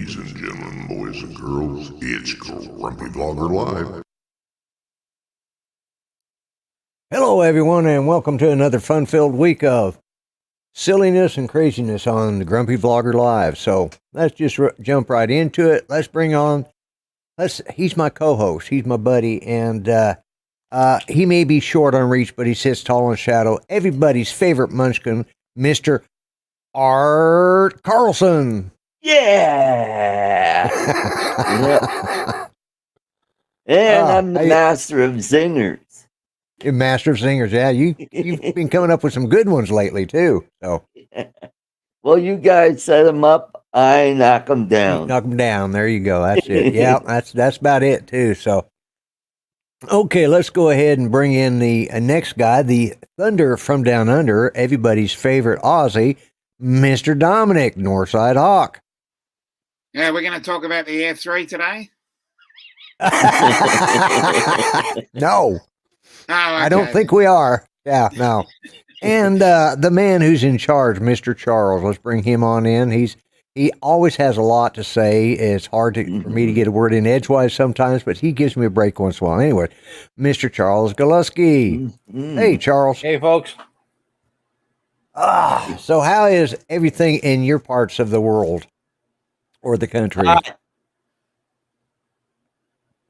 Ladies and gentlemen, boys and girls, it's Grumpy Vlogger Live. Hello, everyone, and welcome to another fun-filled week of silliness and craziness on the Grumpy Vlogger Live. So let's just jump right into it. Let's bring on, he's my co-host, he's my buddy, and he may be short on reach, but he sits tall in shadow. Everybody's favorite munchkin, Mr. Art Carlson. Yeah. And I'm the master of zingers. You're master of zingers, yeah. You've been coming up with some good ones lately too. So, well, you guys set them up, I knock them down. You knock them down. There you go. That's it. Yeah, that's about it too. So, okay, let's go ahead and bring in the next guy, the Thunder from Down Under, everybody's favorite Aussie, Mr. Dominic, Northside Hawk. Yeah, we're going to talk about the F3 today. No. Oh, okay. I don't think we are. Yeah, no. And the man who's in charge, Mr. Charles, let's bring him on in. He always has a lot to say. It's hard for me to get a word in edgewise sometimes, but he gives me a break once in a while. Anyway, Mr. Charles Galuski. Hey, Charles. Hey, folks. So how is everything in your parts of the world or the country?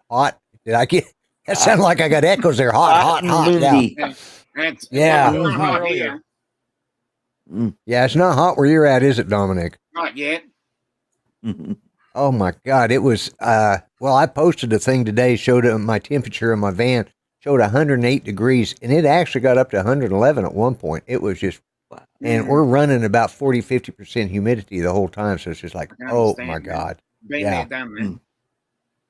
Hot? Did I get... That sounded like I got echoes there. Hot. Yeah. Yeah, it's not hot where you're at, is it, Dominic? Not yet. Oh, my God. It was, well, I posted a thing today, showed my temperature in my van, showed 108 degrees, and it actually got up to 111 at one point. It was just, and we're running about 40-50% humidity the whole time, so it's just like, oh, my God. Been there, done that.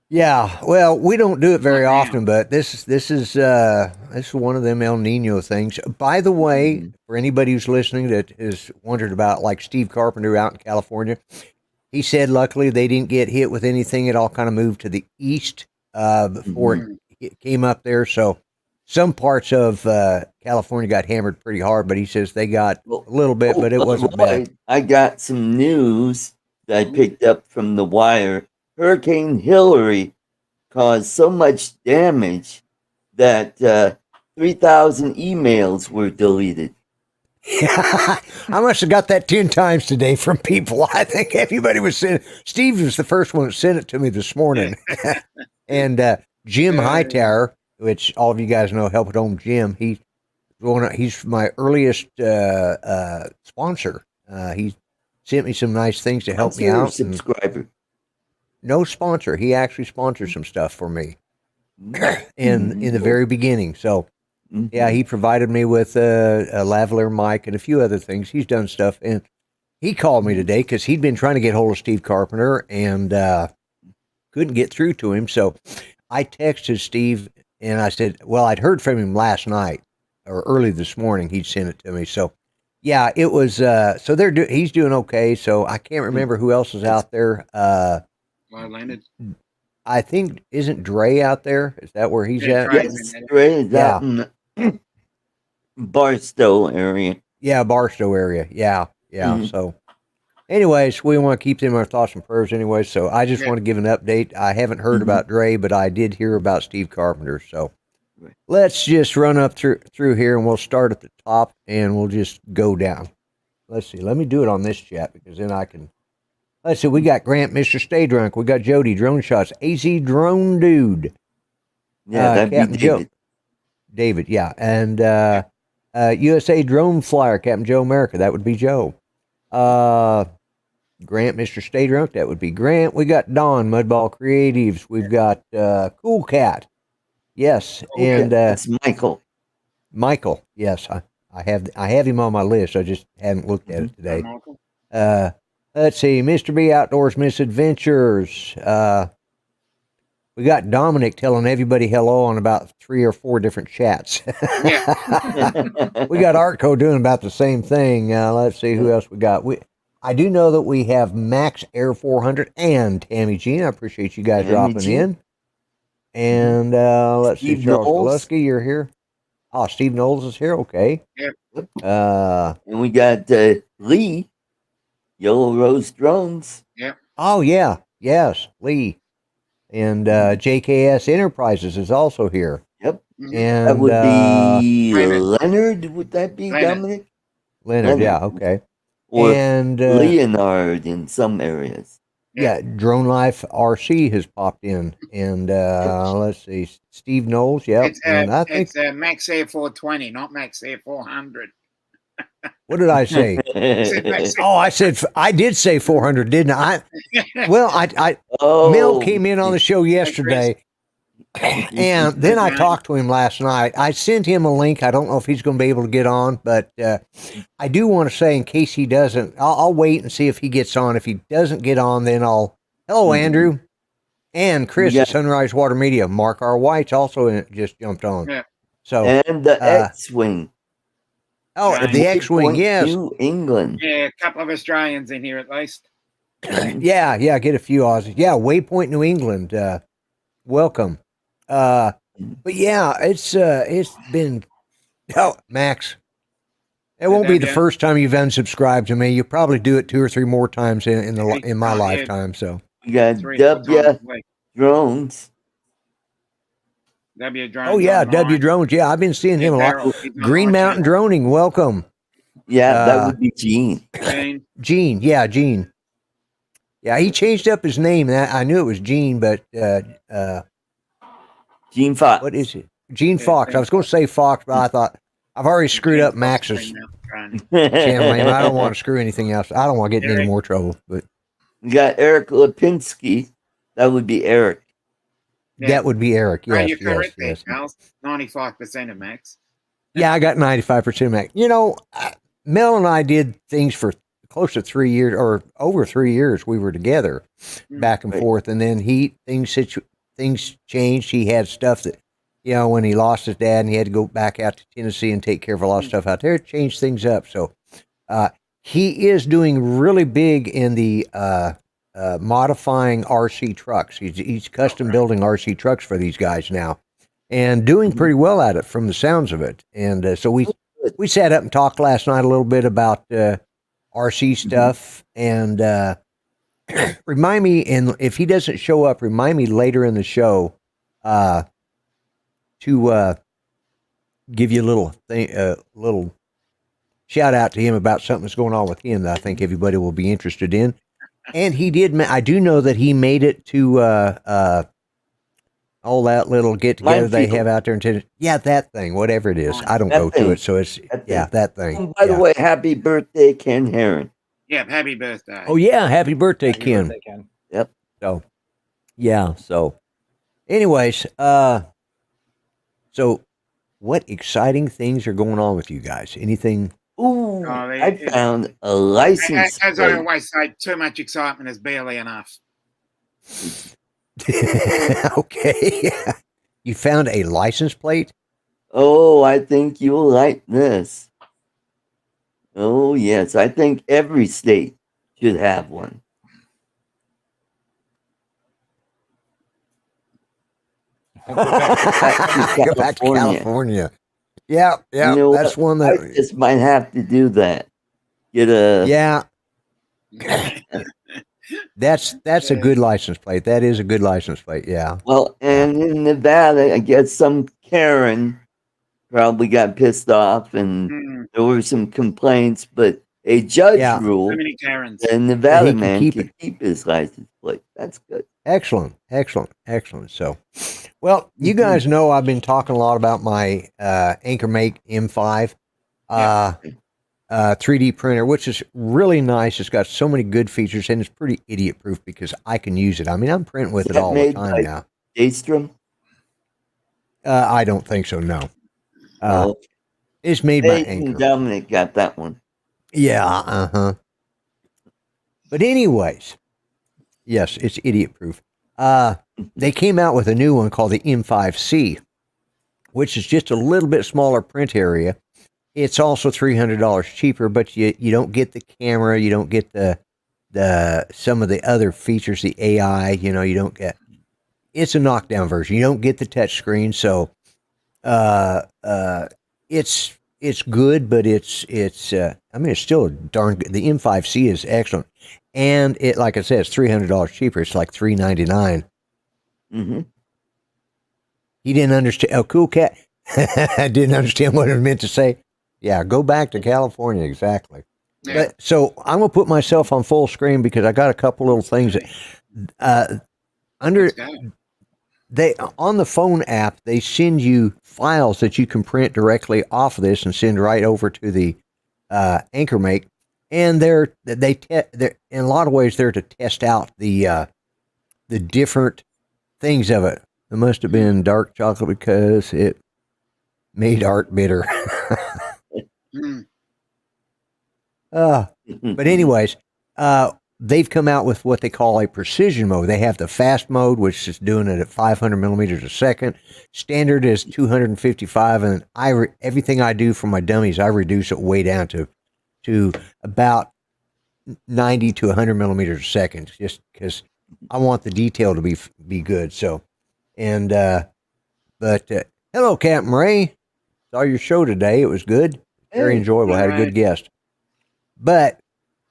Yeah, well, we don't do it very often, but this is one of them El Nino things. By the way, for anybody who's listening that has wondered about like Steve Carpenter out in California, he said luckily they didn't get hit with anything. It all kind of moved to the east before it came up there. So some parts of California got hammered pretty hard, but he says they got a little bit, but it wasn't bad. I got some news that I picked up from the wire. Hurricane Hillary caused so much damage that 3,000 emails were deleted. Yeah, I must have got that 10 times today from people. I think everybody was sending. Steve was the first one that sent it to me this morning. And Jim Hightower, which all of you guys know, Help at Home Jim, he's my earliest sponsor. He sent me some nice things to help me out. Subscriber. No sponsor. He actually sponsors some stuff for me in the very beginning. So, yeah, he provided me with a lavalier mic and a few other things. He's done stuff. And he called me today because he'd been trying to get hold of Steve Carpenter and couldn't get through to him. So I texted Steve and I said, well, I'd heard from him last night or early this morning. He'd sent it to me. So, yeah, it was so he's doing okay. So I can't remember who else is out there. Landed. I think, isn't Dre out there? Is that where he's at? Yes, Dre is out in the Barstow area. Yeah, Barstow area. Yeah. So, anyways, we want to keep them in our thoughts and prayers anyway. So, I just want to give an update. I haven't heard about Dre, but I did hear about Steve Carpenter. So, let's just run up through here, and we'll start at the top, and we'll just go down. Let's see. Let me do it on this chat because then I can. Let's see, we got Grant, Mr. Stay Drunk. We got Jody, Drone Shots, AZ Drone Dude. Yeah, that'd Captain be David. David, yeah. And USA Drone Flyer, Captain Joe America. That would be Joe. Grant, Mr. Stay Drunk. That would be Grant. We got Don, Mudball Creatives. We've got Cool Cat. Yes. Okay, and that's Michael. Michael, yes. I have him on my list. I just haven't looked at it today. Let's see, Mr. B Outdoors Misadventures. We got Dominic telling everybody hello on about 3 or 4 different chats. We got Artco doing about the same thing. Let's see who else we got. I do know that we have Max Air 400 and Tammy Jean. I appreciate you guys dropping in. And let's see, Charles Galuski, you're here. Oh, Steve Knowles is here. Okay. Yep. And we got Lee. Yellow Rose Drones. Yep. Oh yeah, yes, Lee, and JKS Enterprises is also here, Yep. Mhm. and That would be Leonard. Leonard. Would that be Leonard. Dominic? Leonard. Yeah, Leonard. okay, Or and Leonard in some areas. yeah, Drone Life RC has popped in, and let's see, Steve Knowles. Yep, and I think It's Max Air 420, not Max Air 400. what did I say? Oh, I did say 400, didn't I? Well, Mel came in on the show yesterday, and then I talked to him last night. I sent him a link. I don't know if he's going to be able to get on, but I do want to say, in case he doesn't, I'll wait and see if he gets on. If he doesn't get on, then I'll. Hello, Andrew, and Chris at Sunrise Water Media. Mark R. White's also just jumped on. Yeah. So And the X-wing. oh, Right. the X-wing, yes, New England. Yeah, a couple of Australians in here at least. yeah, get a few Aussies. Yeah, Waypoint, New England. Welcome. But yeah, it's been. Oh, Max, it won't be the first time you've unsubscribed to me. You'll probably do it 2 or 3 more times in my lifetime. So We got 3 4 W times a week. Drones. W Drones. oh yeah, online. W Drones. Yeah, I've been seeing him a lot. Barrel, he's on Green my Mountain channel. Droning. Welcome, Yeah, that would be Gene. Gene. Gene. Yeah, Gene. Yeah, he changed up his name. I knew it was Gene, but Gene Fox. what is it? Gene Yeah, Fox. I was going to say Fox, but I thought I've already screwed up Max's channel name. I don't want to screw anything else. I don't want to get in any more trouble. But We got Eric Lipinski. That would be Eric. Yeah. that would be Eric. Right, Yes, you're correct yes. there, Charles. 95% of Max. Yeah, I got 95% Max. You know, Mel and I did things for close to 3 years or over 3 years. We were together back and Right. forth. And then things changed. He had stuff that, you know, when he lost his dad and he had to go back out to Tennessee and take care of a lot of stuff out there, it changed things up. So he is doing really big in the modifying RC trucks. He's custom building RC trucks for these guys now and doing pretty well at it from the sounds of it. And so we sat up and talked last night a little bit about RC stuff and remind me, and if he doesn't show up, remind me later in the show to give you a little shout out to him about something that's going on with him that I think everybody will be interested in. And he did. I do know that he made it to all that little get together they have out there in Tennessee. Yeah, that thing, whatever it is. I don't That go thing. to it, so it's that thing. And by the way, happy birthday, Ken Heron. Yeah, happy birthday. Oh yeah, happy birthday, Happy Ken. birthday, Ken. Yep. So, yeah. So, anyways, so what exciting things are going on with you guys? Anything? Ooh, Oh, I found a license As I plate. always say, too much excitement is barely enough. Okay. You found a license plate? Oh, I think you'll like this. Oh, yes. I think every state should have one. Go back to California. Yeah, yeah. You know That's what? one I that. just might have to do that. Get a Yeah, that's a good license plate. That is a good license plate. Yeah. well, and in Nevada, I guess some Karen probably got pissed off, and Mm, there were some complaints, but a judge Yeah. too ruled many Karens. the Nevada He can man keep could keep his license plate. That's good. Excellent, excellent, excellent. So, well, you guys know I've been talking a lot about my Anchor Make M5 3D printer, which is really nice. It's got so many good features and it's pretty idiot proof because I can use it. I mean, I'm printing with it that all the made time by now. Daystrom? I don't think so. No, No. it's made by Nate and Anchor. Dominic got that one. Yeah, But anyways, yes, it's idiot proof. They came out with a new one called the M5C, which is just a little bit smaller print area. It's also $300 cheaper, but you don't get the camera, you don't get the some of the other features, the AI. You know, you don't get. It's a knockdown version. You don't get the touch screen, so it's good, but it's I mean, it's still a darn good. The M5C is excellent. and it, like I said, it's $300 cheaper. It's like $399. Mm-hmm. He didn't understand. Oh, cool cat. I didn't understand what it meant to say. Yeah, go back to California. Exactly. Yeah. But so I'm gonna put myself on full screen because I got a couple little things that under Let's go. they on the phone app they send you files that you can print directly off of this and send right over to the Anchor Make, and they're in a lot of ways they're to test out the different things of it. It must have been dark chocolate because it made Art bitter. Mm. But anyways, they've come out with what they call a precision mode. They have the fast mode, which is doing it at 500 millimeters a second. Standard is 255, and everything I do for my dummies, I reduce it way down to about 90 to 100 millimeters a second, just because I want the detail to be good. So, and but hello, Captain Ray. Saw your show today. It was good, very enjoyable. Had a good guest. But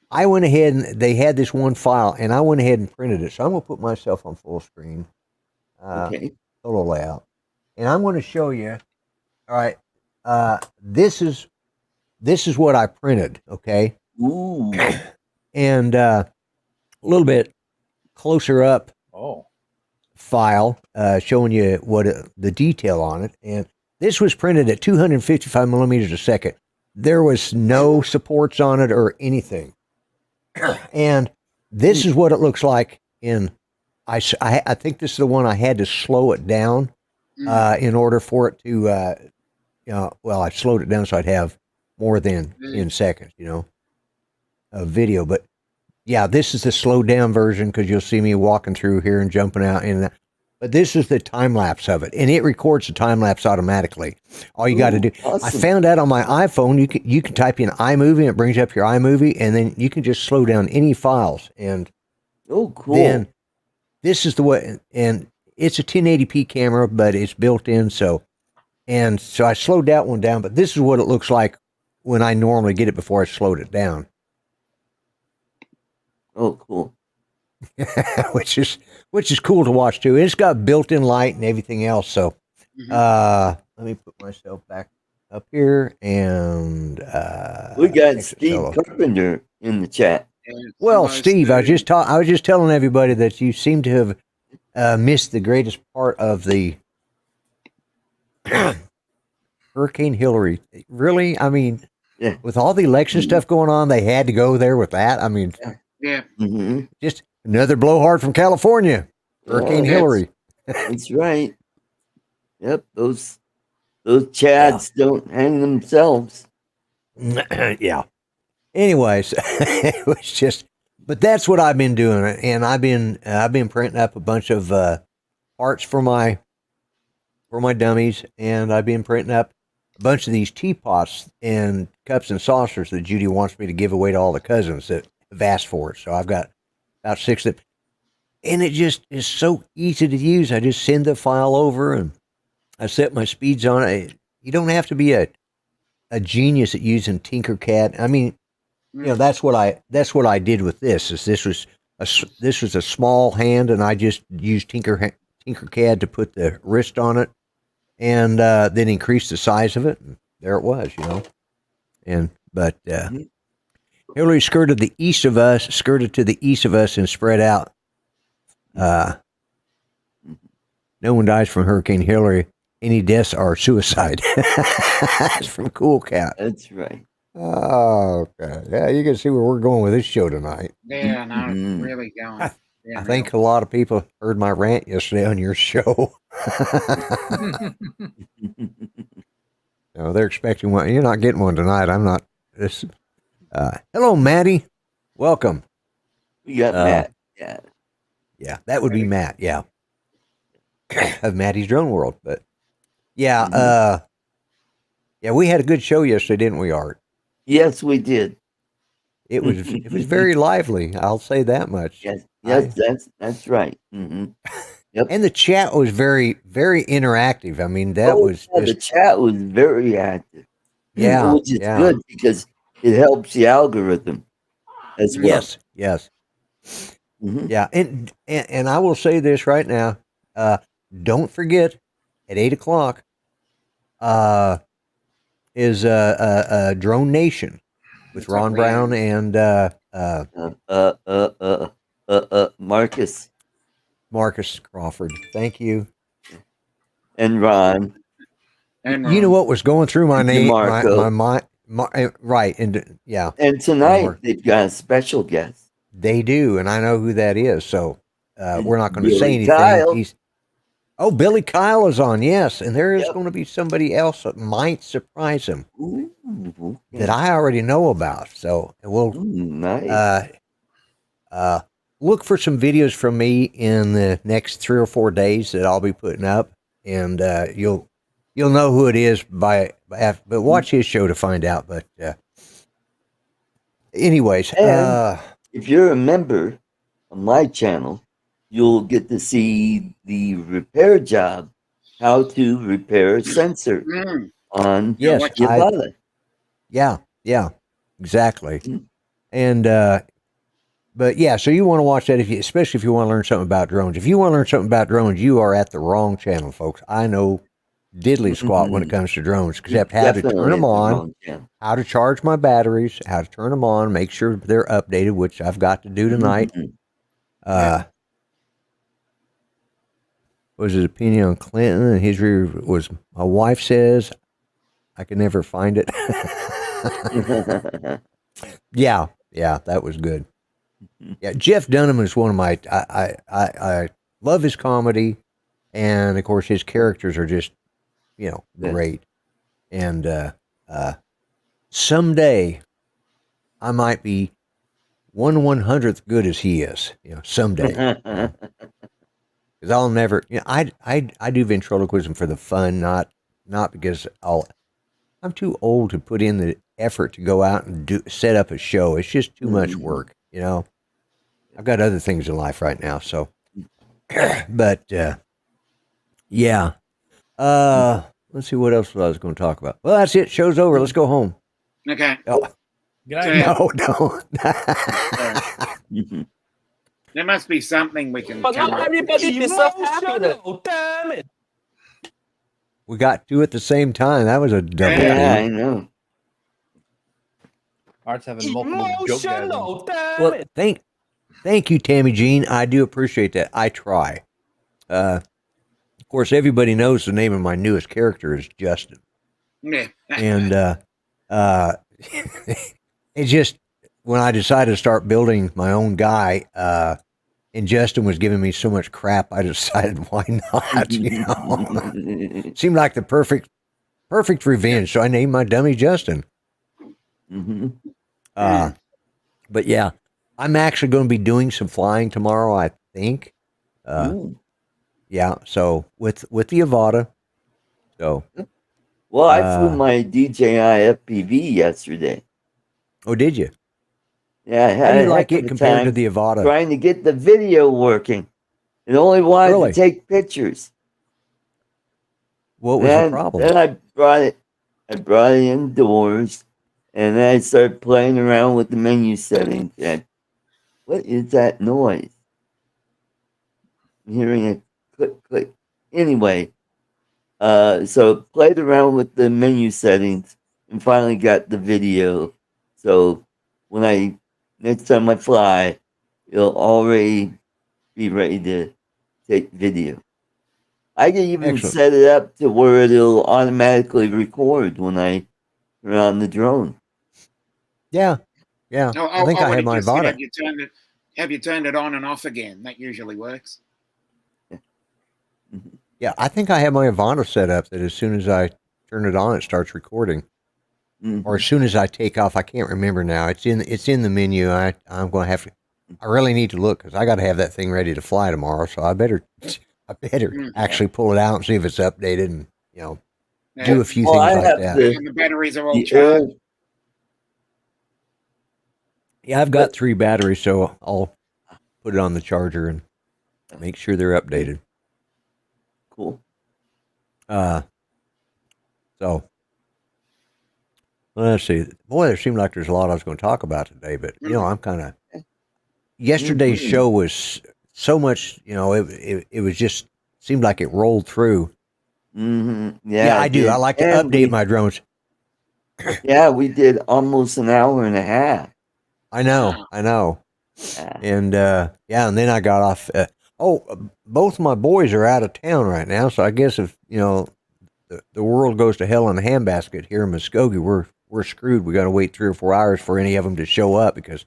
I went ahead and they had this one file, and I went ahead and printed it. So I'm going to put myself on full screen, Okay. solo layout, and I'm going to show you. All right, this is what I printed. Okay, Ooh. and a little bit closer up Oh. file showing you what the detail on it, and this was printed at 255 millimeters a second. There was no supports on it or anything. And this is what it looks like I think this is the one I had to slow it down in order for it to, well, I slowed it down so I'd have more than 10 seconds, of video. But yeah, this is the slowed down version because you'll see me walking through here and jumping out in that. But this is the time lapse of it, and it records the time lapse automatically. All you got to do, awesome. I found out on my iPhone, you can type in iMovie, and it brings up your iMovie, and then you can just slow down any files. And Oh, cool. then this is the way, and it's a 1080p camera, but it's built in. So I slowed that one down, but this is what it looks like when I normally get it before I slowed it down. Oh, cool. which is cool to watch too. It's got built-in light and everything else. So, let me put myself back up here, and We got exit Steve solo. Carpenter in the chat. Well, Steve, I was just telling everybody that you seem to have missed the greatest part of the Hurricane Hillary. Really, I mean, Yeah. with all the election stuff going on, they had to go there with that. I mean, Yeah. Mm-hmm. just another blowhard from California, Hurricane Oh, Hillary. That's right. Yep, those chads don't hang themselves. Yeah. Anyways, it was just, but that's what I've been doing, and I've been printing up a bunch of parts for my dummies, and I've been printing up a bunch of these teapots and cups and saucers that Judy wants me to give away to all the cousins that have asked for it. So I've got about 6 of them, and it just is so easy to use. I just send the file over, and I set my speeds on it. You don't have to be a genius at using Tinkercad. I mean, that's what I did with this. This was a small hand, and I just used Tinkercad to put the wrist on it, and then increase the size of it. And there it was, But Hillary skirted to the east of us, and spread out. No one dies from Hurricane Hillary. Any deaths are suicide. That's from Cool Cat. That's right. Oh, okay. Yeah, you can see where we're going with this show tonight. Yeah, no, it's really going. I think a lot of people heard my rant yesterday on your show. No, they're expecting one. You're not getting one tonight. I'm not. Hello, Maddie. Welcome. We got Matt. Yeah. Yeah, that would be Matt. Yeah, of Maddie's Drone World. But yeah, yeah, we had a good show yesterday, didn't we, Art? Yes, we did. It was very lively. I'll say that much. Yes, that's right. Mm-hmm. Yep. And the chat was very, very interactive. I mean, that was the chat was very active. Yeah, which is good because it helps the algorithm as well. Yes. Yeah, and I will say this right now. Don't forget at 8 o'clock is Drone Nation with That's Ron what we Brown have. And Marcus Marcus Crawford. Thank you. and Ron And You know what was going through my and name, DeMarco. my mind, right? And yeah, And tonight they've got a special guest. they do, and I know who that is. So we're not going to say Billy anything. Kyle. Billy Kyle is on, yes, and there is Yep. going to be somebody else that might surprise him Ooh, that I already know about. So we'll nice. look for some videos from me in the next 3 or 4 days that I'll be putting up, and you'll know who it is but watch his show to find out. But anyways, And if you're a member on my channel, you'll get to see the repair job, how to repair a sensor on yes, Yavata. yeah, exactly. Mm. And but yeah, so you want to watch that especially if you want to learn something about drones. If you want to learn something about drones, you are at the wrong channel, folks. I know diddly squat when it comes to drones, except how to turn them on, how to charge my batteries, how to turn them on, make sure they're updated, which I've got to do tonight. Was his opinion on Clinton? And his review was, my wife says I can never find it. Yeah, that was good. Yeah, Jeff Dunham is one of my. I love his comedy, and of course his characters are just, great. And someday I might be 1/100th good as he is. Someday. Because I'll never. I do ventriloquism for the fun, not because I'm too old to put in the effort to go out and set up a show. It's just too much work. I've got other things in life right now. So, but yeah. Let's see what else I was going to talk about. Well, that's it. Show's over. Let's go home. Okay. Oh, no, don't. There must be something we can. But how everybody be so happy that, damn it. We got two at the same time. That was a double. Yeah, I know. Art's having multiple joke Emotional, damn Well, it. thank you, Tammy Jean. I do appreciate that. I try. Of course, everybody knows the name of my newest character is Justin. Yeah. And it just, when I decided to start building my own guy, and Justin was giving me so much crap, I decided, why not? It seemed like the perfect revenge. So I named my dummy Justin. But yeah, I'm actually going to be doing some flying tomorrow, I think. Yeah, so with the Avata. So. Well, I flew my DJI FPV yesterday. Oh, did you? Yeah, I had How do you a like heck it of a compared to time the Avata? trying to get the video working. It only wanted Really? to take pictures. What was the problem? Then I brought it indoors, and then I started playing around with the menu settings. And what is that noise? I'm hearing a click, click. Anyway, so played around with the menu settings and finally got the video. So when next time I fly, it'll already be ready to take video. I can even Excellent. set it up to where it'll automatically record when I turn on the drone. Yeah. I think I had my Avata. Have you turned it on and off again? That usually works. Yeah, I think I have my Avata set up that as soon as I turn it on, it starts recording. Or as soon as I take off, I can't remember now. It's in the menu. I'm going to have to. I really need to look because I got to have that thing ready to fly tomorrow. So I better actually pull it out and see if it's updated and do a few things like that. And the batteries are all charged. Yeah, I've got 3 batteries, so I'll put it on the charger and make sure they're updated. Cool. So let's see. Boy, there seemed like there's a lot I was going to talk about today, but I'm kind of yesterday's show was so much, it was just seemed like it rolled through. Yeah, I do. I like to update my drones. Yeah, we did almost an hour and a half. I know. Yeah. And and then I got off. Both of my boys are out of town right now, so I guess if the world goes to hell in a handbasket here in Muskogee, we're screwed. We got to wait 3 or 4 hours for any of them to show up because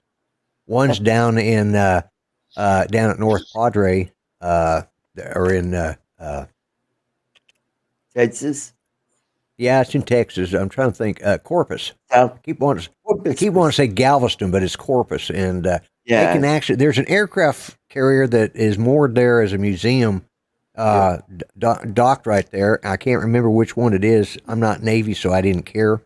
one's down in down at North Padre, or in Texas. Yeah, it's in Texas. I'm trying to think. Corpus. South I keep wanting Corpus. to say Galveston, but it's Corpus, and they can actually. There's an aircraft carrier that is moored there as a museum, docked right there. I can't remember which one it is. I'm not Navy, so I didn't care.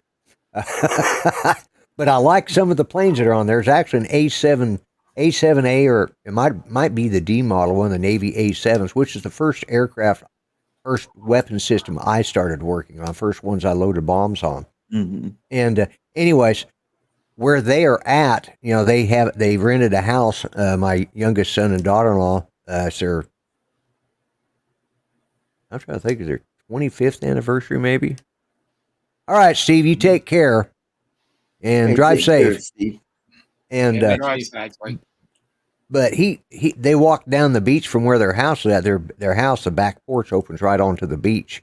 But I like some of the planes that are on there. There's actually an A7A, or it might be the D model, one of the Navy A7s, which is the first weapon system I started working on, first ones I loaded bombs on. And anyways, where they are at, they rented a house. My youngest son and daughter-in-law, I'm trying to think, is their 25th anniversary they All right, Steve, you take care and drive safe. Steve. And drive safely. but they walked down the beach from where their house is at. Their house, the back porch opens right onto the beach,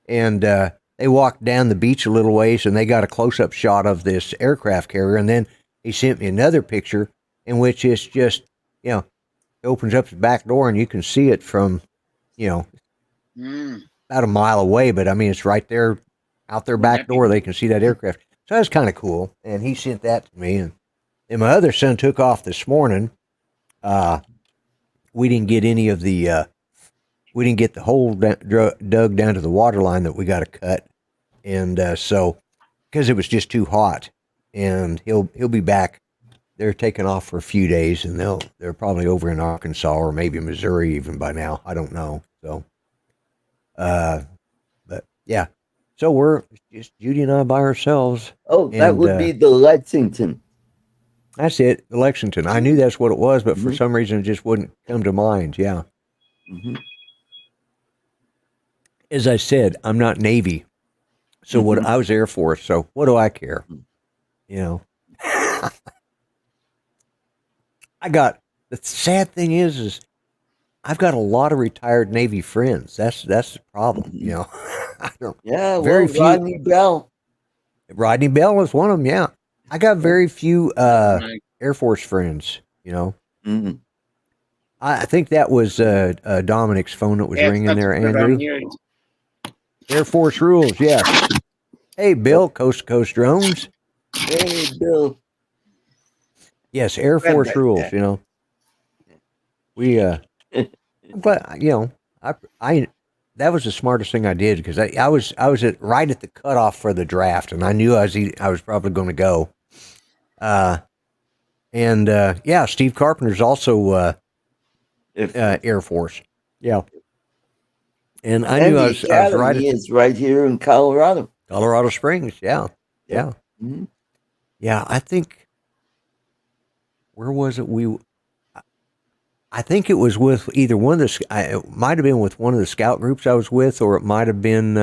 and they walked down the beach a little ways, and they got a close-up shot of this aircraft carrier. And then he sent me another picture in which it's just, it opens up the back door, and you can see it from, about a mile away. But I mean, it's right there, out their back door. They can see that aircraft. So that's kind of cool. And he sent that to me, and my other son took off this morning. We didn't get any of the, we didn't get the hole dug down to the water line that we got to cut. And, so, cause it was just too hot, and he'll be back. They're taking off for a few days, and they're probably over in Arkansas or maybe Missouri even by now. I don't know. So, but yeah, so we're just Judy and I by ourselves. Oh, that would be the Lexington. That's it, the Lexington. I knew that's what it was, but for some reason it just wouldn't come to mind. Yeah. As I said, I'm not Navy, so I was Air Force. So what do I care? The sad thing is I've got a lot of retired Navy friends. That's the problem. I don't. Yeah. Very few. Rodney Bell. Rodney Bell is one of them. Yeah. I got very few Air Force friends, I think that was Dominic's phone that was ringing there, Andrew. Air Force rules, yes. Hey, Bill, Coast to Coast Drones. Hey, Bill. Yes, Air Force rules, We, but, I that was the smartest thing I did, because I was right at the cutoff for the draft, and I knew I was probably going to go. Steve Carpenter's also Air Force. Yeah. And I knew I was right. Is right here in Colorado. Colorado Springs. Yeah. Yeah. Yeah. I think, where was it? I think it was with either one of it might have been with one of the scout groups I was with, or it might have been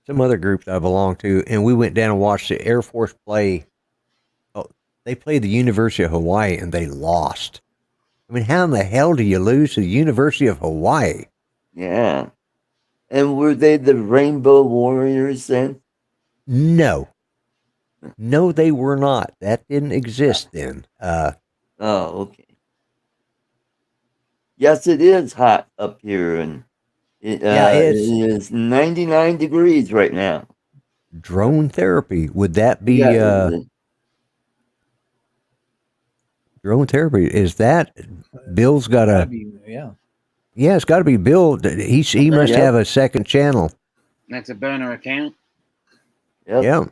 some other group that I belonged to, and we went down and watched the Air Force play. Oh, they played the University of Hawaii, and they lost. I mean, how in the hell do you lose to the University of Hawaii? Yeah. And were they the Rainbow Warriors then? No, they were not. That didn't exist then. Okay. Yes, it is hot up here, and it is 99 degrees right now. Drone therapy, would that be drone therapy? Is that Bill's got yeah, it's got to be Bill. He must have a second channel. That's a burner account. Yep. Yeah,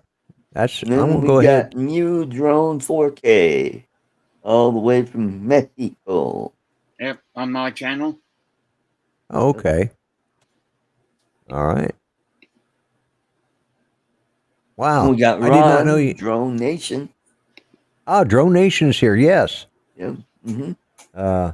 I'm gonna go ahead. New drone 4K, all the way from Mexico. Yep, on my channel. Oh, okay. All right. Wow. We got Ron, I did not know you. Drone Nation. Drone Nation's here. Yes. Yeah. Mm-hmm.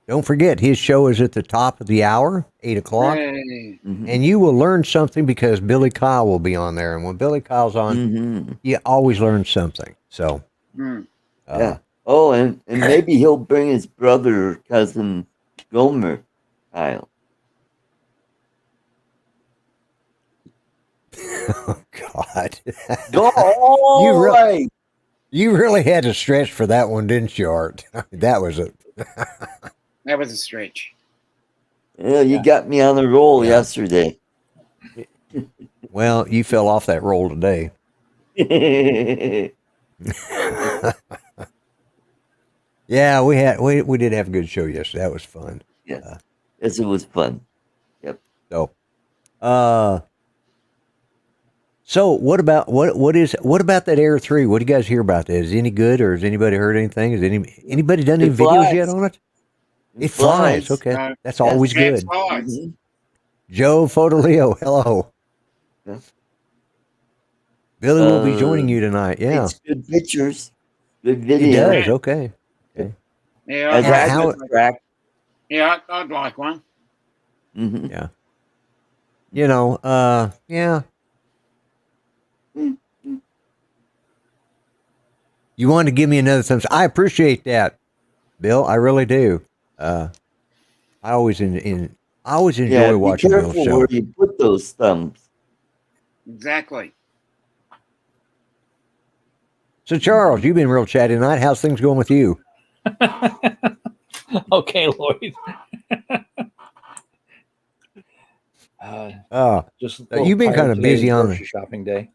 Don't forget, his show is at the top of the hour, 8 o'clock. Hey. Mm-hmm. And you will learn something because Billy Kyle will be on there. And when Billy Kyle's on, Mm-hmm. you always learn something. So, Hmm. Yeah. Oh, and maybe he'll bring his brother or cousin Gomer, Kyle. oh, God. Go You really had to stretch for that one, didn't you, Art? That was it. That was a stretch. Yeah, you got me on the roll yesterday. Well, you fell off that roll today. Yeah, we did have a good show yesterday. That was fun. Yes. Yes, it was fun. Yep. So what about that Air 3? What do you guys hear about that? Is it any good, or has anybody heard anything? Has anybody done any It videos flies. yet on it? It flies. Okay. That's always That's good. flies. Mhm. Joe Fotoleo, hello. Yeah. Billy will be joining you tonight. Yeah. It's good pictures. Good He video. does. Okay. Yeah, As Yeah, I how- could track. I'd like one. Mm-hmm. Yeah. Yeah. You wanted to give me another thumbs. I appreciate that, Bill. I really do. I always enjoy Yeah, watching be Bill's careful show. where you put those thumbs. Exactly. So, Charles, you've been real chatty tonight. How's things going with you? Okay, Lloyd. Just a little You've been tired kind of today. busy It was on grocery shopping day.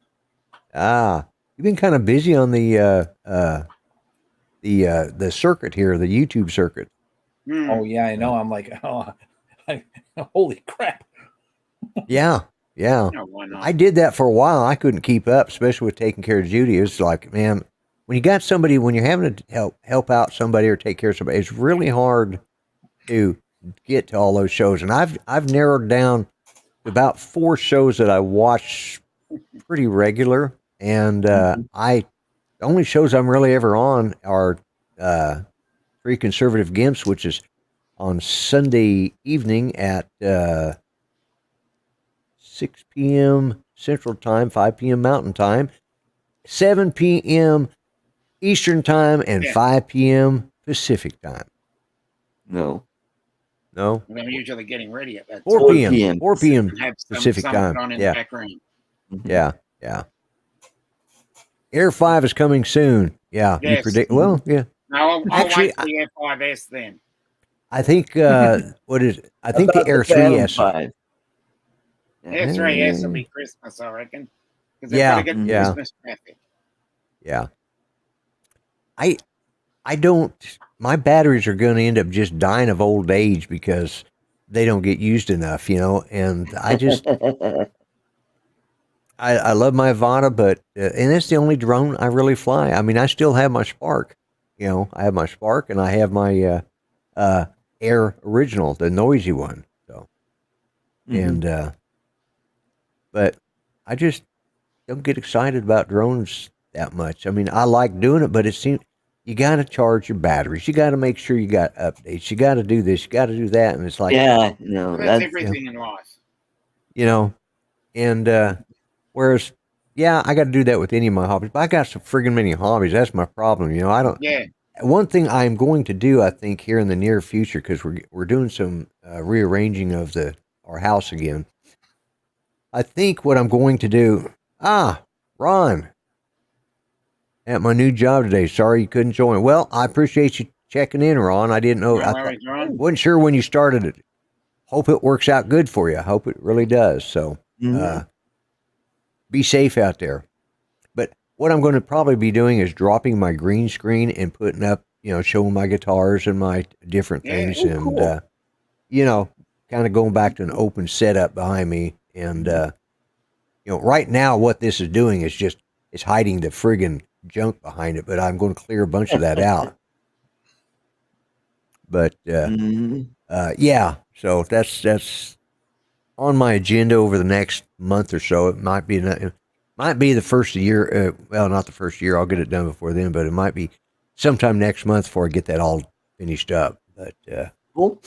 You've been kind of busy on the circuit here, the YouTube circuit. Hmm. Oh yeah, I know. I'm like, holy crap! Yeah. No, why not? I did that for a while. I couldn't keep up, especially with taking care of Judy. It's like, man, when you got somebody, when you're having to help out somebody or take care of somebody, it's really hard to get to all those shows. And I've narrowed down to about 4 shows that I watch pretty regular. And the only shows I'm really ever on are Free Conservative Gimps, which is on Sunday evening at 6 p.m. Central Time, 5 p.m. Mountain Time, 7 p.m. Eastern Time, and 5 p.m. Pacific Time. No. No? I'm usually getting ready at that 4 4 p.m. p.m. 4 p.m. and have Pacific some Time. on in Yeah. the background. Yeah. Air 5 is coming soon. Yeah. You Yes. predict? Well, yeah. No, I'll Actually, wait for the F5S then. I think, what is it? I think About the Air Phantom 3S. 5. F3S will be Christmas, I reckon. Because they've Yeah, got to get yeah. Christmas traffic. Yeah. I don't, my batteries are going to end up just dying of old age because they don't get used enough, and I just, I love my Avata, but, and it's the only drone I really fly. I mean, I still have my Spark, I have my Spark and I have my, Air Original, the noisy one. So, and, but I just don't get excited about drones that much. I mean, I like doing it, but it seems you got to charge your batteries. You got to make sure you got updates. You got to do this. You got to do that. And it's like, That's everything in life. And whereas, I got to do that with any of my hobbies. But I got so friggin' many hobbies. That's my problem. I don't. Yeah. One thing I'm going to do, I think, here in the near future, because we're doing some rearranging of our house again. I think what I'm going to do. Ron, at my new job today. Sorry you couldn't join. Well, I appreciate you checking in, Ron. I didn't know. No worries, Ron. Wasn't sure when you started it. Hope it works out good for you. I hope it really does. So, be safe out there. But what I'm going to probably be doing is dropping my green screen and putting up, showing my guitars and my different things, and cool. kind of going back to an open setup behind me. And right now, what this is doing is just it's hiding the friggin' junk behind it. But I'm going to clear a bunch of that out. But so that's on my agenda over the next month or so. It might be the first year. Well, not the first year. I'll get it done before then. But it might be sometime next month before I get that all finished up. But Cool.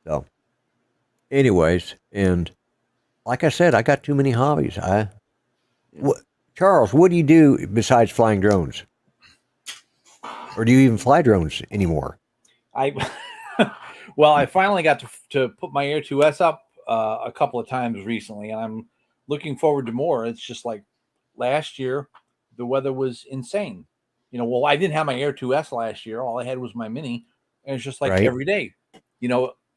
so, anyways, and like I said, I got too many hobbies. Charles, what do you do besides flying drones? Or do you even fly drones anymore? Well, I finally got to put my Air 2S up a couple of times recently, and I'm looking forward to more. It's just like last year, the weather was insane. Well, I didn't have my Air 2S last year. All I had was my Mini, and it's just like Right. every day.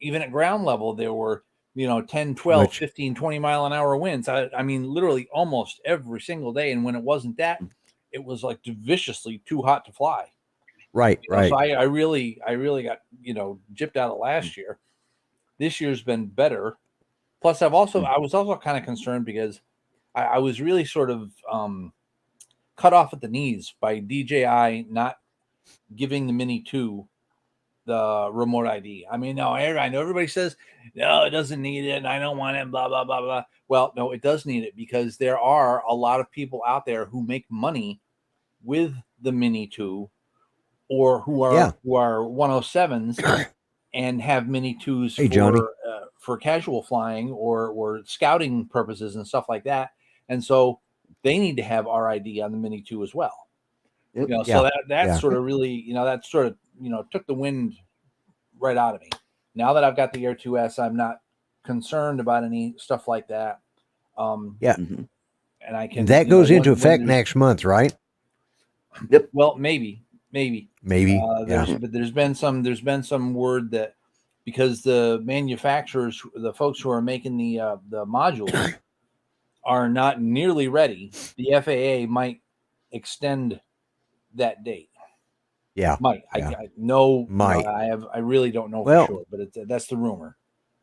Even at ground level, there were 10, 12, 15, 20 mile an hour winds. I mean, literally almost every single day. And when it wasn't that, it was like viciously too hot to fly. Right. So I really got, gypped out of last year. This year's been better. Plus I was also kind of concerned because I was really sort of cut off at the knees by DJI not giving the Mini 2 the remote ID. I mean, no, I know everybody says, no, it doesn't need it, and I don't want it, blah, blah, blah, blah. Well, no, it does need it because there are a lot of people out there who make money with the Mini 2 or who are 107s and have Mini 2s for casual flying or scouting purposes and stuff like that. And so they need to have RID on the Mini 2 as well. Yep. So that sort of really, that sort of, took the wind right out of me. Now that I've got the Air 2S, I'm not concerned about any stuff like that. And I can. That goes into effect next month, right? Yep. Well, maybe. But there's been some word that because the manufacturers, the folks who are making the modules, are not nearly ready, the FAA might extend that date. Yeah, might. Yeah. I really don't know for sure, but that's the rumor.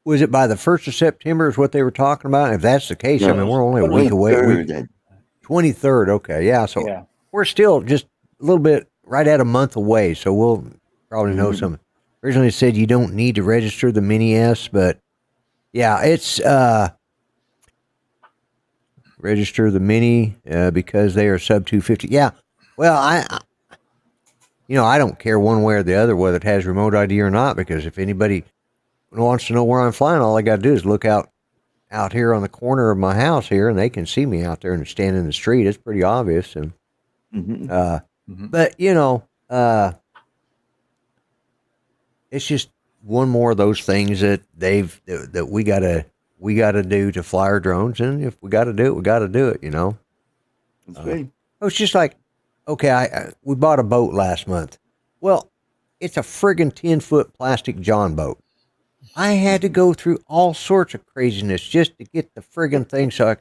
Was it by the 1st of September is what they were talking about? If that's the case, I mean, we're only a week away. 23rd. Okay. Yeah. So we're still just a little bit right at a month away. So we'll probably know some. Originally it said you don't need to register the Mini S, but yeah, it's register the Mini because they are sub 250. Yeah. Well, I don't care one way or the other whether it has remote ID or not, because if anybody wants to know where I'm flying, all I got to do is look out here on the corner of my house here, and they can see me out there and stand in the street. It's pretty obvious. And but it's just one more of those things that that we gotta do to fly our drones, and if we got to do it, we got to do it. That's great. It's just like, okay, we bought a boat last month. Well, it's a friggin' 10-foot plastic John boat. I had to go through all sorts of craziness just to get the friggin' thing, to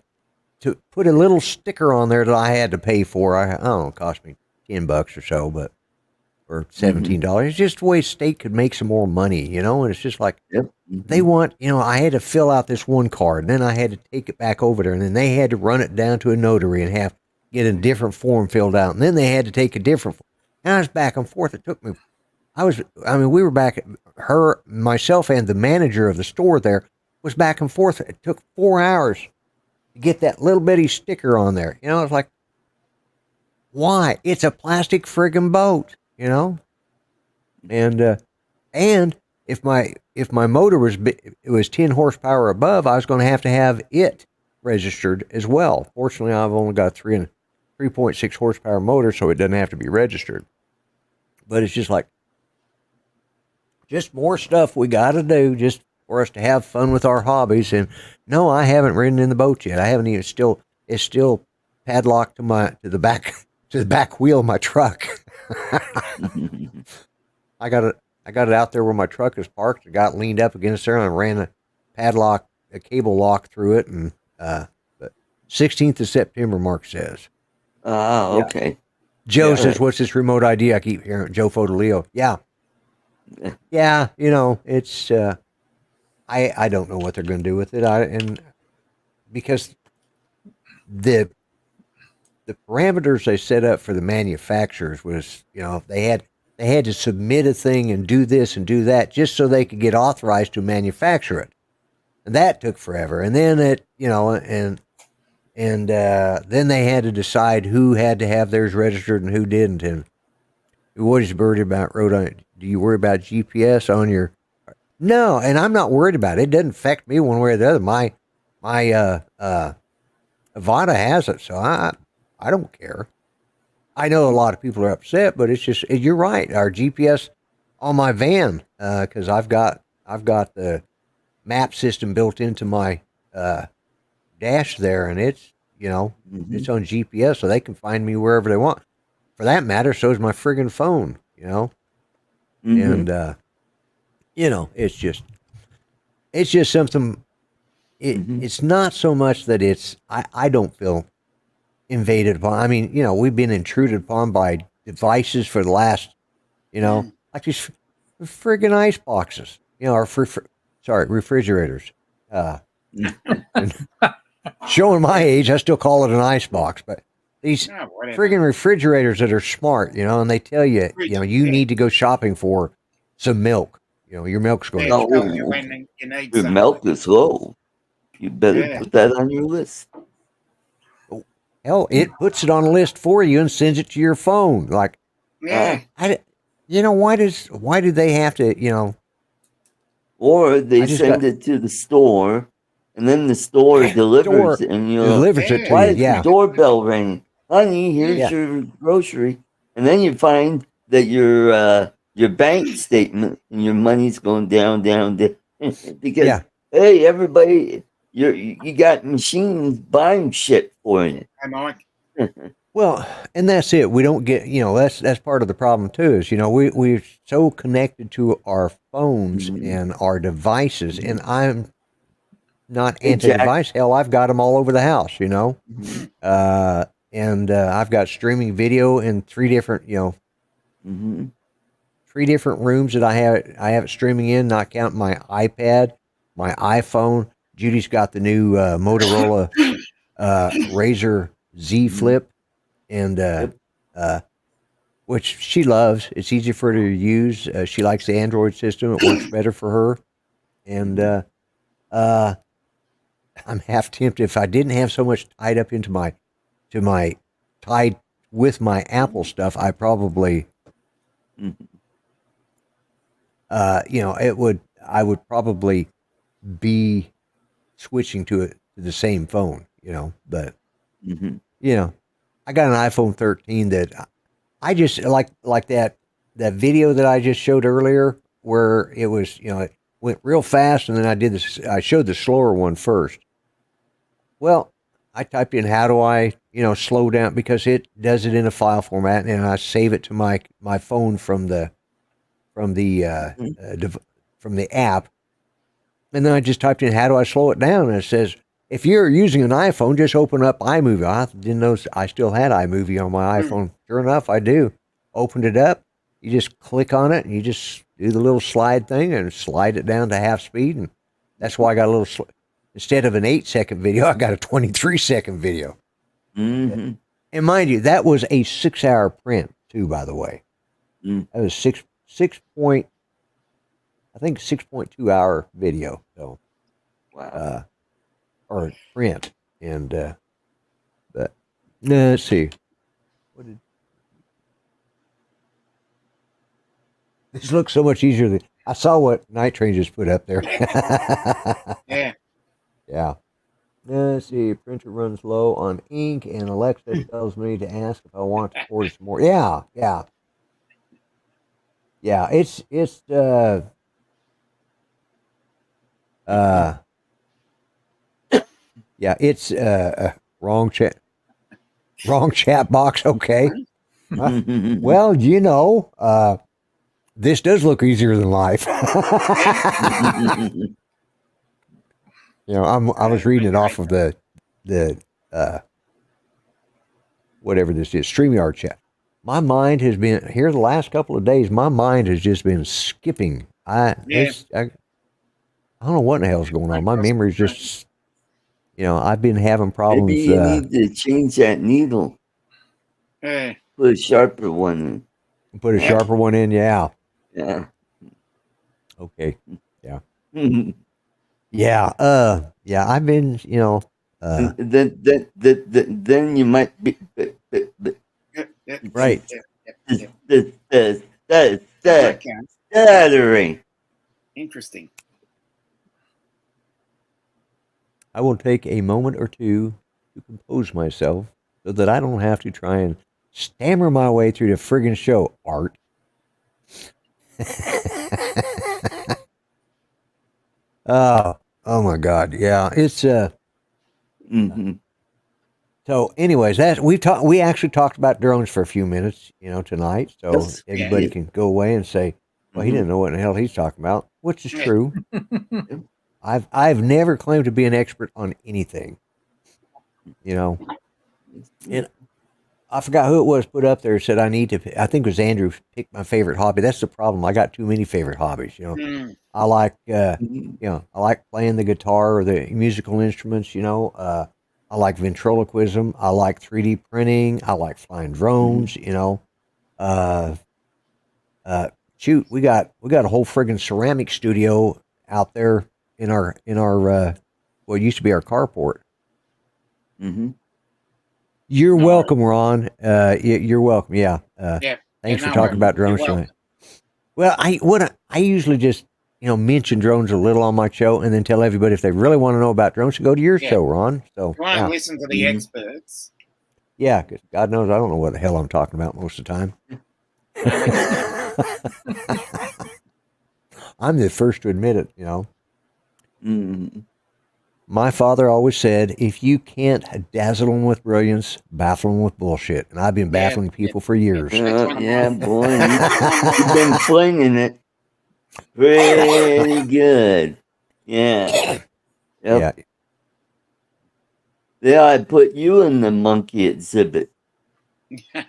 put a little sticker on there that I had to pay for. I don't know, it cost me $10 or so, but or $17. It's just the way state could make some more money, and it's just like, they want, I had to fill out this one card, and then I had to take it back over there, and then they had to run it down to a notary and get a different form filled out, and then they had to take a different form. And I was back and forth. It took me, we were back, myself and the manager of the store there was back and forth. It took 4 hours to get that little bitty sticker on there. It's like, why? It's a plastic friggin' boat, and if my motor was 10 horsepower above, I was going to have it registered as well. Fortunately, I've only got 3.6 horsepower motor, so it doesn't have to be registered. But it's just like, just more stuff we got to do just for us to have fun with our hobbies. And no, I haven't ridden in the boat yet. I haven't even it's still padlocked to the back wheel of my truck. I got it out there where my truck is parked. I got leaned up against there and I ran a cable lock through it. And but 16th of September, Mark says. Okay. Joe says, "What's this remote ID?" I keep hearing Joe Fodoleo. Yeah. It's I don't know what they're going to do with it. Because the parameters they set up for the manufacturers was, they had to submit a thing and do this and do that just so they could get authorized to manufacture it. And that took forever. And then then they had to decide who had to have theirs registered and who didn't. And it What is worried about, Rhoda? Do you worry about GPS on your? No, and I'm not worried about it. It doesn't affect me one way or the other. My Avada has it, so I don't care. I know a lot of people are upset, but it's just you're right. Our GPS on my van, because I've got the map system built into my dash there, and it's it's on GPS, so they can find me wherever they want. For that matter, so is my friggin' phone. And it's just something. It's not so much that I don't feel invaded upon. I mean, we've been intruded upon by devices for the last, like these friggin' ice boxes, or refrigerators. Showing my age, I still call it an ice box, but these friggin' refrigerators that are smart, and they tell you, you need to go shopping for some milk. Your milk's going to your milk is low. You better put that on your list. Hell, it puts it on a list for you and sends it to your phone. Like, why do they have to, Or they send it to the store, and then the store delivers it, and delivers it to why you. is the doorbell ringing? Honey, here's your grocery. And then you find that your bank statement and your money's going down, because hey, everybody, you got machines buying shit for you. Hey, Mike. Well, and that's it. We don't get, that's part of the problem too. Is we're so connected to our phones and our devices, and I'm not anti-device. Hell, I've got them all over the house. And I've got streaming video in three different rooms that I have it streaming in. Not counting my iPad, my iPhone. Judy's got the new Motorola Razr Z Flip, and which she loves. It's easy for her to use. She likes the Android system. It works better for her. And I'm half tempted, if I didn't have so much tied up into tied with my Apple stuff, I probably I would probably be switching to the same phone, but I got an iPhone 13 that I just like that video that I just showed earlier, where it was, it went real fast, and then I showed the slower one first. Well, I typed in, how do I, slow down, because it does it in a file format, and I save it to my phone from the app. And then I just typed in, how do I slow it down? And it says, if you're using an iPhone, just open up iMovie. I didn't know I still had iMovie on my iPhone. Sure enough, I do. Opened it up. You just click on it, and you just do the little slide thing and slide it down to half speed. And that's why I got a little, instead of an 8-second video, I got a 23-second video. And mind you, that was a 6-hour print too, by the way. That was 6.2 hour video. So, wow. Or print. And, but let's see. This looks so much easier than I saw what Night Train just put up there. Yeah. Yeah. Let's see. Printer runs low on ink, and Alexa tells me to ask if I want to order some more. Yeah. Yeah. It's wrong chat box. Okay. Well, this does look easier than life. I was reading it off of the whatever this is, StreamYard chat. My mind has been here the last couple of days. My mind has just been skipping. I don't know what in the hell's going on. My memory's just, I've been having problems. Maybe you need to change that needle. Put a sharper one in. Put a sharper one in, yeah. Yeah. Okay. Yeah. Yeah. I've been, then you might be right. That counts. stuttering. Interesting. I will take a moment or two to compose myself so that I don't have to try and stammer my way through the friggin' show, Art. Oh my God. Yeah. It's, Mm-hmm. so anyways, we actually talked about drones for a few minutes, tonight. So Yes. everybody Yeah. can go away and say, well, he Mhm. didn't know what in the hell he's talking about, which is Yeah. true. I've never claimed to be an expert on anything, and I forgot who it was put up there said I think it was Andrew, pick my favorite hobby. That's the problem. I got too many favorite hobbies, Mm. I like, Mhm. I like playing the guitar or the musical instruments, I like ventriloquism. I like 3D printing. I like flying drones, uh, shoot, we got a whole friggin' ceramic studio out there in our what used to be our carport. Mhm. You're No, welcome, Ron. You're welcome. Yeah. yeah. Thanks Yeah, for no talking worries. about You're drones welcome. tonight. Well, I usually just mention drones a little on my show, and then tell everybody if they really want to know about drones to go to your Yeah. show, Ron. So If you want to listen to the Mhm. experts, yeah, 'cause God knows I don't know what the hell I'm talking about most of the time. no, we don't. I'm the first to admit it. Mhm. My father always said, if you can't dazzle them with brilliance, baffle them with bullshit. And I've been Yeah, baffling people for years. That's one of Yeah, mine. boy, That's you've been flinging it pretty good. Yeah. Yep. Yeah. Yeah, I put you in the monkey exhibit. Yeah.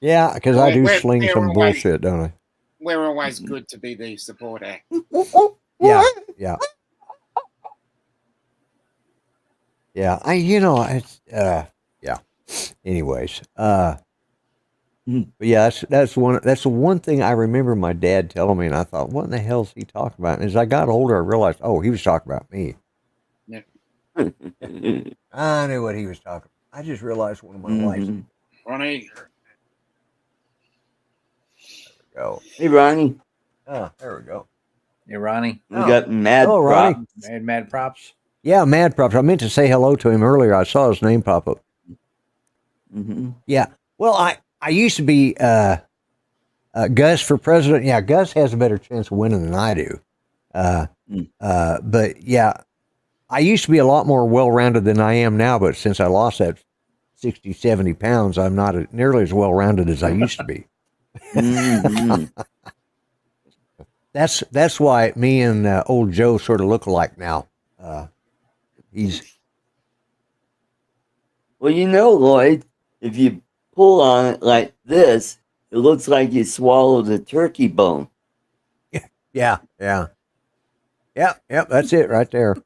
Yeah, because I do We're- sling we're some always- bullshit, don't I? We're always good to be the support act. Yeah, yeah. Yeah, it's yeah. Anyways, but yeah, that's the one thing I remember my dad telling me, and I thought, what in the hell is he talking about? And as I got older, I realized, oh, he was talking about me. Yeah. I knew what he was talking about. I just realized one of my lights. Mhm. Ronnie, Go. Hey, Ronnie, There we go. Hey, Ronnie. we Oh. got mad Hello, Ronnie. props. Mad props. Yeah, Mad Props. I meant to say hello to him earlier. I saw his name pop up. Mhm. Yeah. Well, I used to be Gus for president. Yeah, Gus has a better chance of winning than I do. But yeah, I used to be a lot more well-rounded than I am now. But since I lost that 60, 70 pounds, I'm not nearly as well-rounded as I used to be. Mhm. That's why me and old Joe sort of look alike now. He's Well, Lloyd, if you pull on it like this, it looks like you swallowed a turkey bone. yeah. Yep, that's it right there.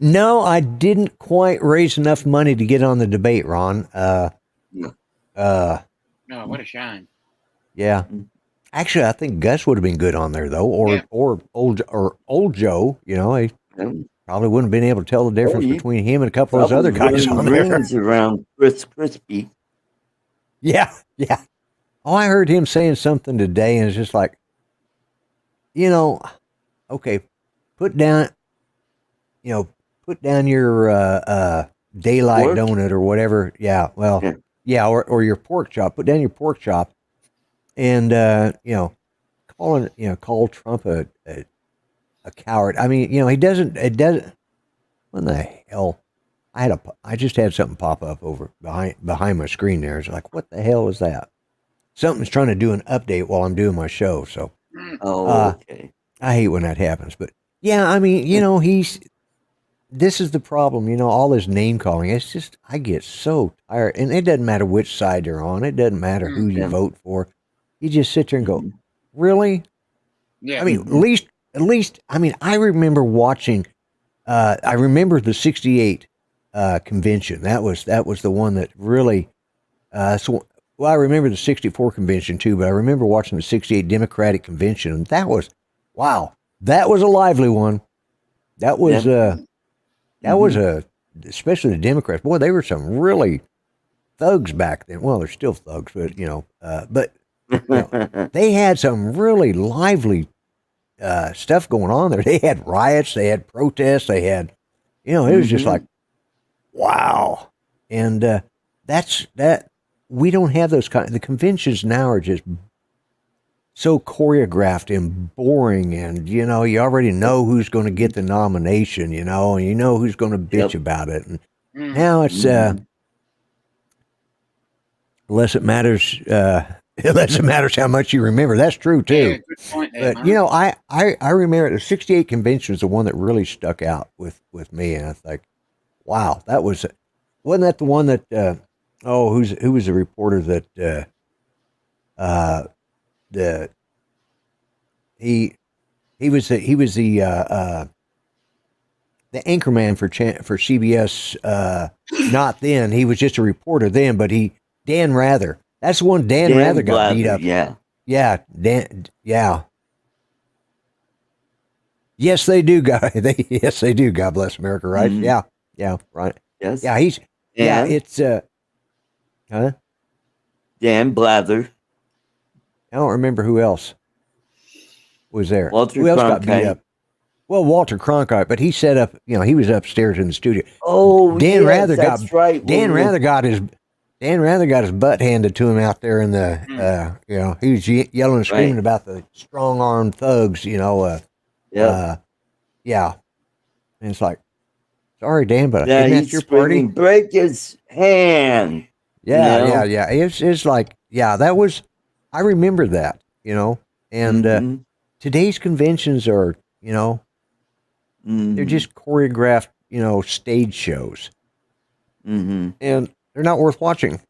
No, I didn't quite raise enough money to get on the debate, Ron. oh, what a shame. Yeah. Actually, I think Gus would have been good on there though, Yeah. or old Joe. He probably wouldn't have been able to tell the difference he between him and a couple of those other guys on there. rings around Chris Crispy. Yeah. Oh, I heard him saying something today, and it's just like, okay, put down your daylight Pork? donut or whatever. Yeah, well, Yeah. or your pork chop. Put down your pork chop, and call Trump a coward. I mean, he doesn't. It doesn't. What the hell? I just had something pop up over behind my screen there. It's like, what the hell is that? Something's trying to do an update while I'm doing my show. So Oh, okay. I hate when that happens. But yeah, I mean, this is the problem, all this name calling. It's just, I get so tired. And it doesn't matter which side you're on. It doesn't matter who you vote for. You just sit there and go, really? Yeah. I mean, at least, I mean, I remember watching, I remember the 68 convention. That was the one that really, well, I remember the 64 convention too, but I remember watching the 68 Democratic convention. And that was, wow, that was a lively one. That was, especially the Democrats. Boy, they were some really thugs back then. Well, they're still thugs, but but they had some really lively stuff going on there. They had riots, they had protests, they had, it was just like, wow. And that's that. We don't have those the conventions now are just so choreographed and boring, and you already know who's going to get the nomination, and who's going to bitch about it. And now it's less it matters how much you remember. That's true too. Yeah, good point there, But Mark. I remember the '68 convention is the one that really stuck out with me, and I think, wow, wasn't that the one that who was the reporter that he was the anchorman for CBS. Not then, he was just a reporter then, but Dan Rather. That's the one Dan Rather got beat up. Yeah, Dan. Yeah. Yes, they do, guy. Yes, they do. God bless America, right? Yeah, right. Yes. Yeah, it's huh? Dan Blather. I don't remember who else was there. Walter Who else got beat Cronkite. up? Well, Walter Cronkite, but he set up. He was upstairs in the studio. Oh, Dan yes, Rather that's right. Dan Rather got his butt handed to him out there in the. He was yelling and screaming about the strong-armed thugs. Yeah. And it's like, sorry, Dan, but isn't that he's your party? screaming, break his hand. Yeah. It's like, that was. I remember that. And today's conventions are, they're just choreographed, stage shows. And they're not worth watching.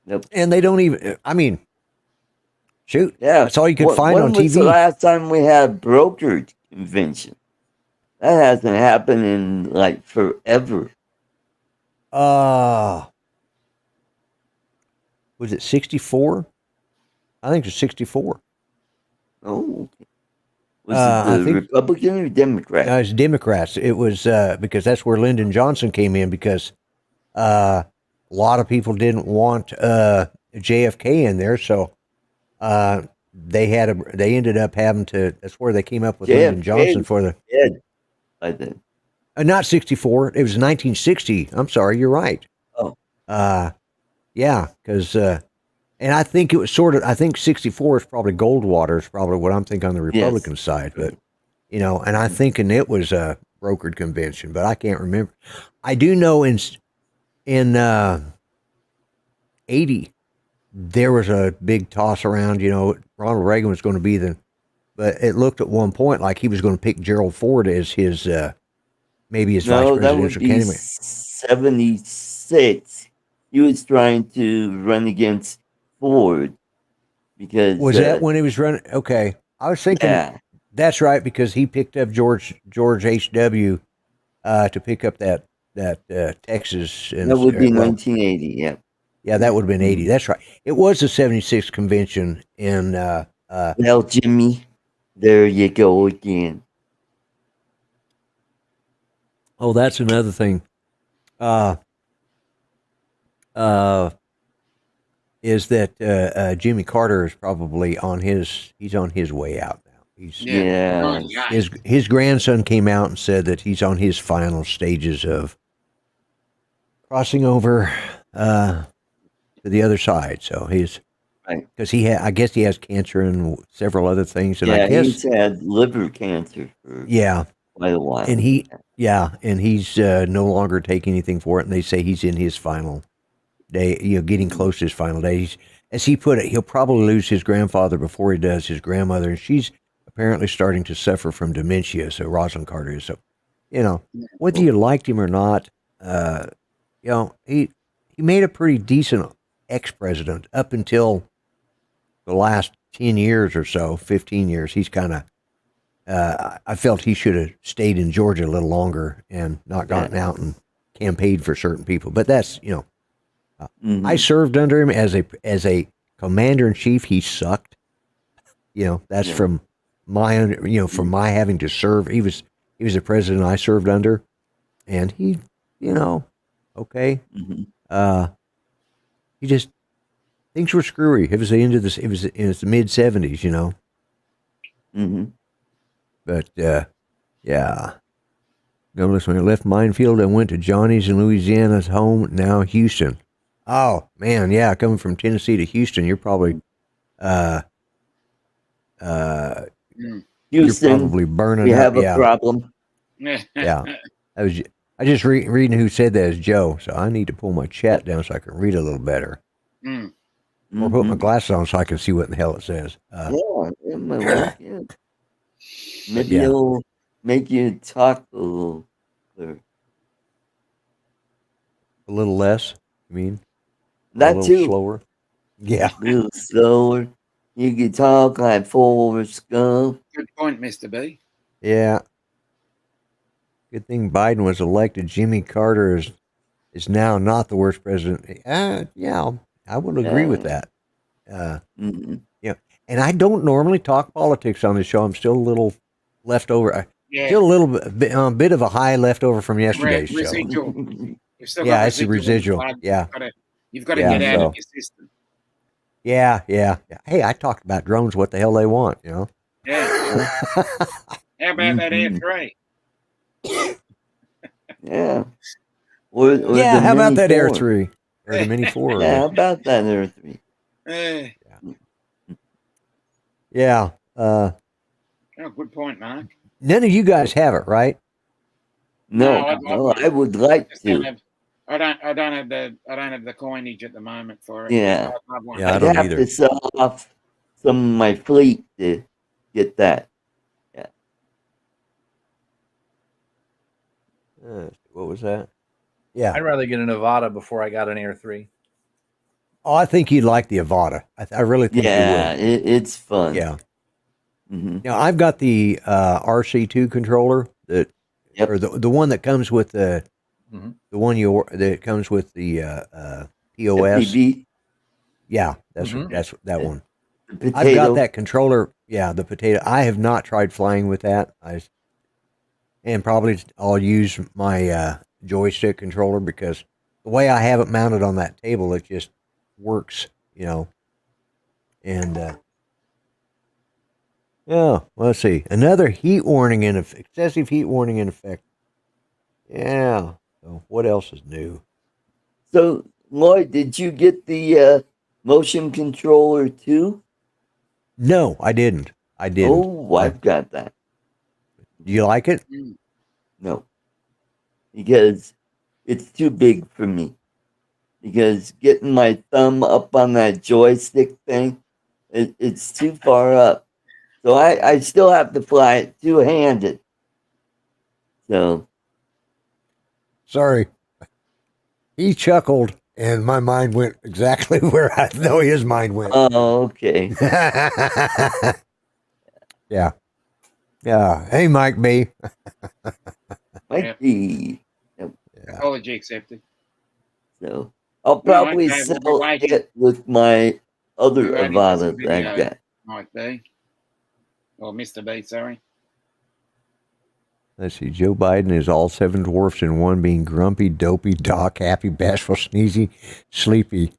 Nope. And they don't even, shoot. Yeah. That's all you could find on When was TV. the last time we had a brokered convention? That hasn't happened in like forever. Was it 64? I think it's 64. Oh, okay. Was I it the think- Republican or Democrat? No, it's Democrats. It was because that's where Lyndon Johnson came in because a lot of people didn't want JFK in there, so they ended up having to. That's where they came up with Lyndon Johnson for the. Dead by then. Not 64. It was 1960. I'm sorry. You're right. Oh. Yeah, because. And I think it was I think 64 is probably Goldwater is probably what I'm thinking on the Republican side. But, and I'm thinking it was a brokered convention, but I can't remember. I do know in 80, there was a big toss around, Ronald Reagan was going to be but it looked at one point like he was going to pick Gerald Ford as his, maybe his vice presidential candidate. 76. He was trying to run against Ford because Was that when he was running? Okay. I was thinking that's right because he picked up George H.W. To pick up that Texas. And, that would be 1980. Yeah. Yeah, that would have been 80. That's right. It was the 76th convention in. Well, Jimmy, there you go again. Oh, that's another thing. Is that Jimmy Carter is probably he's on his way out now. His grandson came out and said that he's on his final stages of crossing over to the other side. So he's because I guess he has cancer and several other things. And I guess he's had liver cancer for quite a while. And he's no longer taking anything for it. And they say he's in his final day, getting close to his final days. As he put it, he'll probably lose his grandfather before he does his grandmother, and she's apparently starting to suffer from dementia. So Rosalind Carter is. So, whether you liked him or not, he made a pretty decent ex-president up until the last 10 years or so, 15 years. He's kind of. I felt he should have stayed in Georgia a little longer and not gotten out and campaigned for certain people. But that's I served under him as a commander in chief. He sucked. That's from my from my having to serve. He was the president I served under, and he okay. things were screwy. It was the end of this. It was the mid '70s, you know. Mm-hmm. But yeah. Notice when I left Minefield, I went to Johnny's in Louisiana's home. Now Houston. Oh man, yeah, coming from Tennessee to Houston, you're probably Mm. you're Houston, probably burning we up. have a Yeah, problem. yeah. I just reading who said that is Joe, so I need to pull my chat down so I can read a little better, Mm. or put my Mhm. glasses on so I can see what in the hell it says. Yeah, it might work, yeah. Maybe yeah. it'll make you talk a little clearer. A little less. You mean? Or a That little too. slower? Yeah. A little slower. You can talk like Forrest Scum. Good point, Mr. B. Yeah. Good thing Biden was elected. Jimmy Carter is now not the worst president. Yeah, I would agree with that. Mm-hmm. Yeah, and I don't normally talk politics on this show. I'm still a little leftover. Yeah. Still a little bit of a high leftover from yesterday's show. Residual. You've still Yeah, got it's the residual. residual. Yeah, You've got to Yeah, get out so- of your system. yeah. Hey, I talked about drones. What the hell they want? You know. Yeah. How about that Mhm. Air 3? Yeah. Or Yeah, the how about Mini that Air 4. 3 or the Mini 4? Yeah, how about that Air 3? Yeah. Oh, good point, Mark. None of you guys have it, right? No, No, I would like Just don't to. have, I don't have the coinage at the moment for it. Yeah. I'd love one. Yeah, I I'd don't have either. to sell off some of my fleet to get that. What was that? Yeah. I'd rather get a Nevada before I got an Air 3. Oh, I think you'd like the Avata. I really think Yeah, you would. it's fun. Yeah. Mm-hmm. Now I've got the RC2 controller that, Yep. or the one that comes with the Mhm. the one that comes with the POS. FPV, Yeah, that's Mhm. that one. the potato. I've got that controller. Yeah, the potato. I have not tried flying with that. And probably I'll use my joystick controller because the way I have it mounted on that table, it just works, you know. And yeah, let's see. Another heat warning excessive heat warning in effect. Yeah. So what else is new? So, Lloyd, did you get the motion controller too? No, I didn't. I didn't. Oh, I've got that. Do you like it? No, because it's too big for me. Because getting my thumb up on that joystick thing, it's too far up. So I still have to fly it two-handed. So, Sorry. He chuckled, and my mind went exactly where I know his mind went. oh, okay. Yeah. Yeah. Hey, Mike B. Might be. Apology accepted. So, I'll No, probably okay, we'll be sell waiting. it with my other We'll be waiting for some Avata that I've video. got. Might be. Or Mr. B, sorry. Let's see. Joe Biden is all seven dwarfs in one, being grumpy, dopey, doc, happy, bashful, sneezy, sleepy.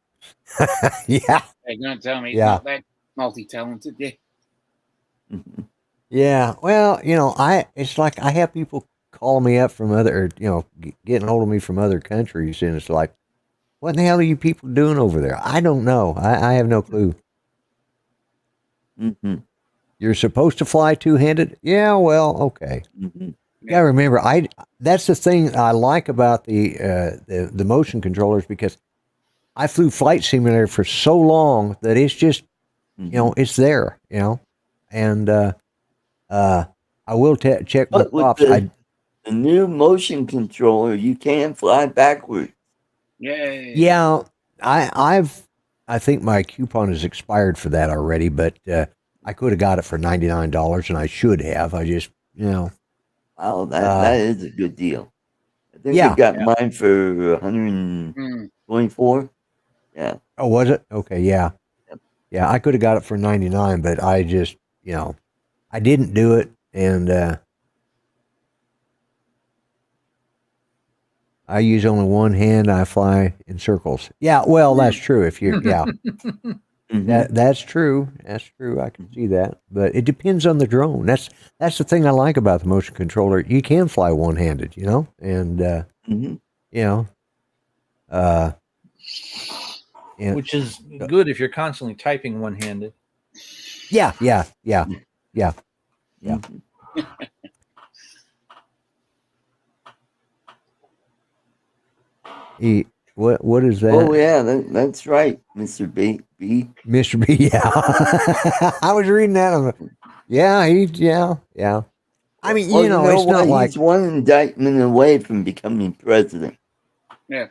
Yeah. They're going to tell me he's Yeah. not that multi-talented. Yeah. Mhm. Yeah. Well, you know, it's like I have people calling me up from getting hold of me from other countries, and it's like, what in the hell are you people doing over there? I don't know. I have no clue. Mhm. You're supposed to fly two-handed? Yeah, well, okay. Mhm. You gotta remember, that's the thing I like about the motion controllers, because I flew flight simulator for so long that it's just, you know, it's there, you know, and I will check my But with props. the new motion controller, you can fly backwards. Yay. Yeah, I think my coupon is expired for that already, but I could have got it for $99, and I should have. I just, you know. Wow, that is a good deal. I think Yeah. I got mine for 124. Yeah. Oh, was it? Okay, yeah. Yep. Yeah, I could have got it for 99, but I just, you know, I didn't do it, and I use only one hand. I fly in circles. Yeah, well, that's true. If you, yeah, that's true. That's true. I can see that, but it depends on the drone. That's the thing I like about the motion controller. You can fly one handed, you know, and you know, which is good if you're constantly typing one handed. Yeah. What is that? Oh yeah, that's right, Mr. B. Mr. B. Yeah, I was reading that. Yeah. I mean, Well, you know, it's what? not like He's one indictment away from becoming president. Yeah.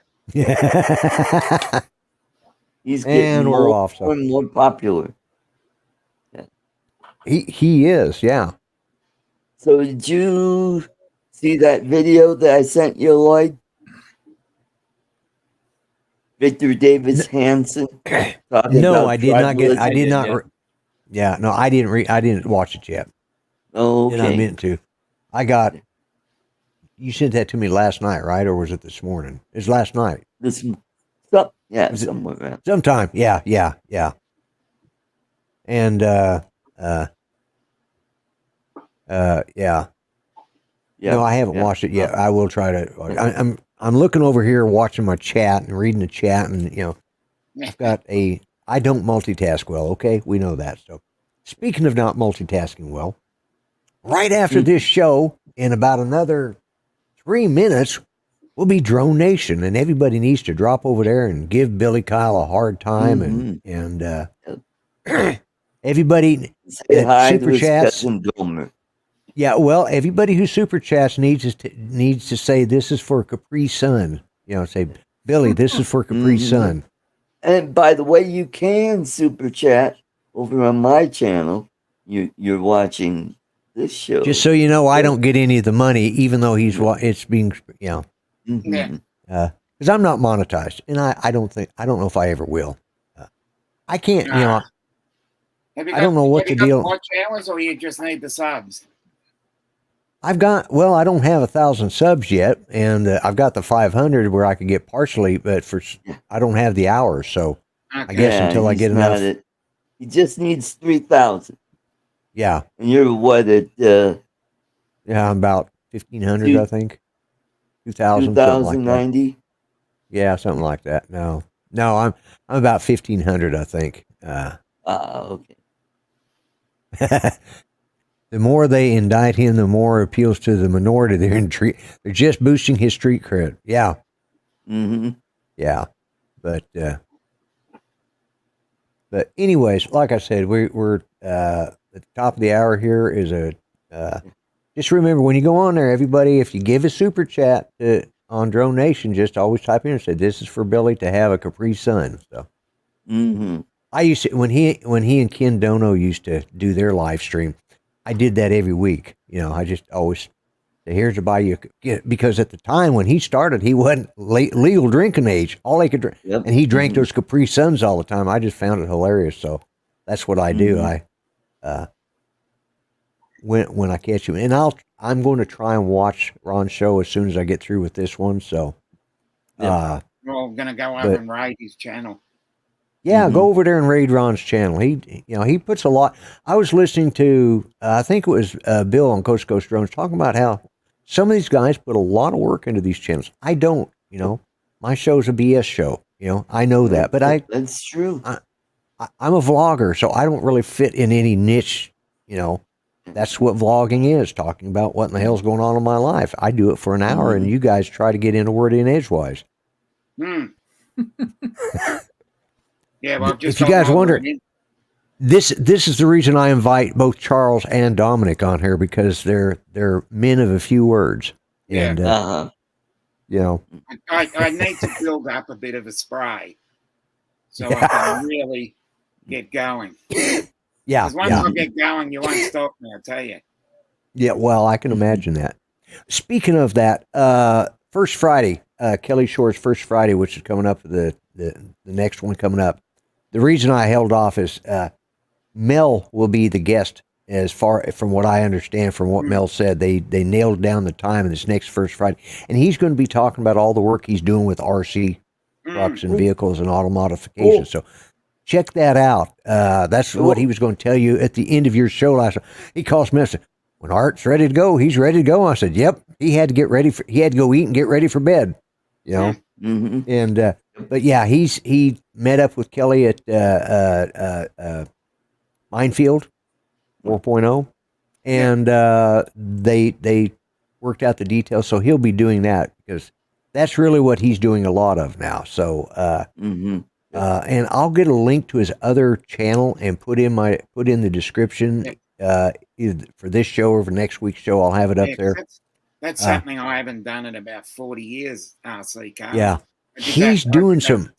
He's getting and we're more off. So. and more popular. Yeah. He is. Yeah. So did you see that video that I sent you, Lloyd? Victor Davis Hansen. No, I did not get. I did not. Yeah. Yeah, no, I didn't read. I didn't watch it yet. Oh, okay. And I meant to. I got. You sent that to me last night, right, or was it this morning? It was last night. Somewhere around. Sometime. Yeah. And yeah. No, I haven't watched it yet. I will try to. I'm looking over here, watching my chat and reading the chat, and you know, I've got a. I don't multitask well. Okay, we know that. So, speaking of not multitasking well, right after this show, in about another 3 minutes, will be Drone Nation, and everybody needs to drop over there and give Billy Kyle a hard time, and everybody Say hi super to his chats. cousin Gomer. Yeah, well, everybody who super chats needs to say this is for Capri Sun. You know, say Billy, this is for Capri Sun. And by the way, you can super chat over on my channel. You're watching this show. Just so you know, I don't get any of the money, even though it's being, you know, because I'm not monetized, and I don't know if I ever will. I can't, you know. I don't know what the deal. Watch hours, or you just need the subs? I don't have 1,000 subs yet, and I've got the 500 where I could get partially, but I don't have the hours, so I guess until I get enough. He just needs 3,000. Yeah. And you're what at? Yeah, I'm about 1,500, I think. 2,000. 2,090. Yeah, something like that. No, I'm about 1,500, I think. Okay. The more they indict him, the more appeals to the minority. They're just boosting his street cred. Yeah. Yeah. But anyways, like I said, we're at the top of the hour here is just remember when you go on there, everybody, if you give a super chat on Drone Nation, just always type in and say, this is for Billy to have a Capri Sun. So I used to, when he and Ken Dono used to do their live stream, I did that every week. You know, I just always say, here's to buy you, because at the time when he started, he wasn't legal drinking age. All he could drink, and he drank those Capri Suns all the time. I just found it hilarious. So that's what I do. When I catch him, and I'm going to try and watch Ron's show as soon as I get through with this one. So, we're all going to go over and raid his channel. Yeah, go over there and raid Ron's channel. He puts a lot. I was listening to, I think it was Bill on Coast to Coast Drones talking about how some of these guys put a lot of work into these channels. I don't, you know, my show's a BS show, you know, I know that, but that's true. I'm a vlogger, so I don't really fit in any niche, you know. That's what vlogging is, talking about what in the hell's going on in my life. I do it for an hour, and you guys try to get into word in edgewise. Yeah, well, if you guys wonder, this is the reason I invite both Charles and Dominic on here, because they're men of a few words. And you know, I need to build up a bit of a spray so I can really get going. Yeah, because once I get going, you won't stop me, I tell you. Yeah, well, I can imagine that. Speaking of that, First Friday, Kelly Shore's First Friday, which is coming up, the next one coming up. The reason I held off is Mel will be the guest as far from what I understand from what Mel said, they nailed down the time in this next first Friday, and he's going to be talking about all the work he's doing with RC trucks and vehicles and auto modifications. So check that out. That's what he was going to tell you at the end of your show last night. He calls me and said, when Art's ready to go, he's ready to go. I said, yep. He had to get ready he had to go eat and get ready for bed, you know? And, but yeah, he met up with Kelly at, Minefield 4.0, and, they worked out the details. So he'll be doing that because that's really what he's doing a lot of now. So, and I'll get a link to his other channel and put in the description, either for this show or for next week's show. I'll have it up there. That's something I haven't done in about 40 years, RC car. Yeah. He's doing some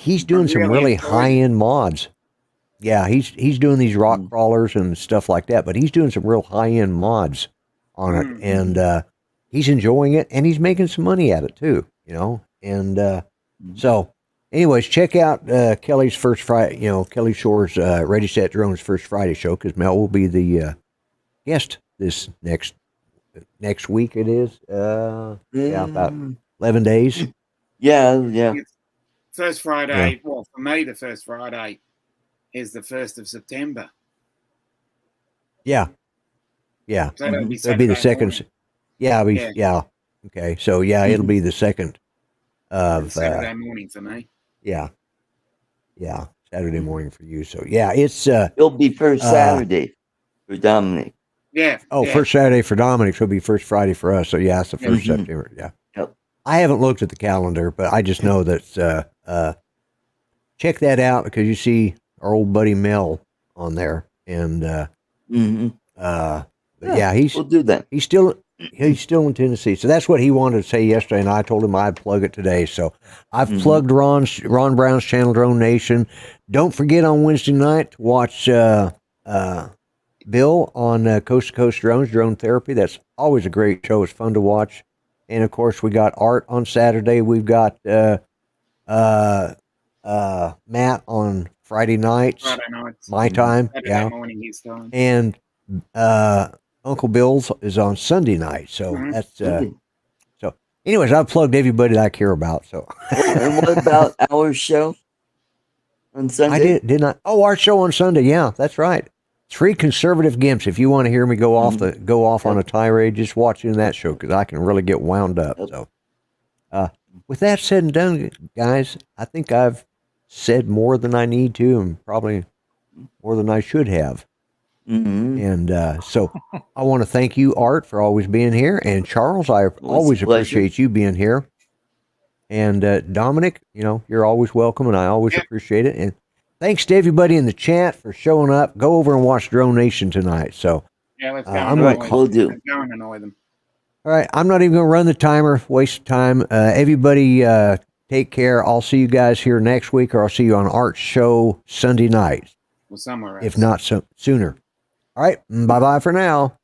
really high-end mods. Yeah, he's doing these rock crawlers and stuff like that, but he's doing some real high-end mods on it, and he's enjoying it, and he's making some money at it too, you know. And so anyways, check out Kelly's first Friday, you know, Kelly Shore's Ready Set Drones first Friday show, because Mel will be the guest this next week. It is about 11 days. Yeah. First Friday, well, for me, the first Friday is the 1st of September. Yeah. So that'll be the second. Morning. Yeah. Okay. So it'll be the second of Saturday morning for me. Yeah. Saturday morning for you. So it's it'll be first Saturday for Dominic. Yeah. First Saturday for Dominic. So it'll be first Friday for us. So it's the 1st September. Yeah. Yep. I haven't looked at the calendar, but I just know that check that out, because you see our old buddy Mel on there, and we'll do that. He's still in Tennessee, so that's what he wanted to say yesterday, and I told him I'd plug it today. So I've plugged Ron Brown's channel, Drone Nation. Don't forget on Wednesday night to watch Bill on Coast to Coast Drones, Drone Therapy. That's always a great show. It's fun to watch. And of course, we got Art on Saturday. We've got Matt on Friday nights, my time, Saturday morning his time, and Uncle Bill's is on Sunday night. So that's so. Anyways, I've plugged everybody that I care about. So, and what about our show on Sunday? I did not. Oh, our show on Sunday. Yeah, that's right. 3 conservative gimps. If you want to hear me go off on a tirade, just watching that show, because I can really get wound up. So, with that said and done, guys, I think I've said more than I need to, and probably more than I should have. And so I want to thank you, Art, for always being here, and Charles, I always appreciate you being here. And Dominic, you know, you're always welcome, and I always appreciate it. And thanks to everybody in the chat for showing up. Go over and watch Drone Nation tonight. So let's go. We'll do. Let's go and annoy them. All right, I'm not even going to run the timer. Waste of time. Everybody, take care. I'll see you guys here next week, or I'll see you on Art's show Sunday night. Well, somewhere else. If not sooner. All right, bye-bye for now.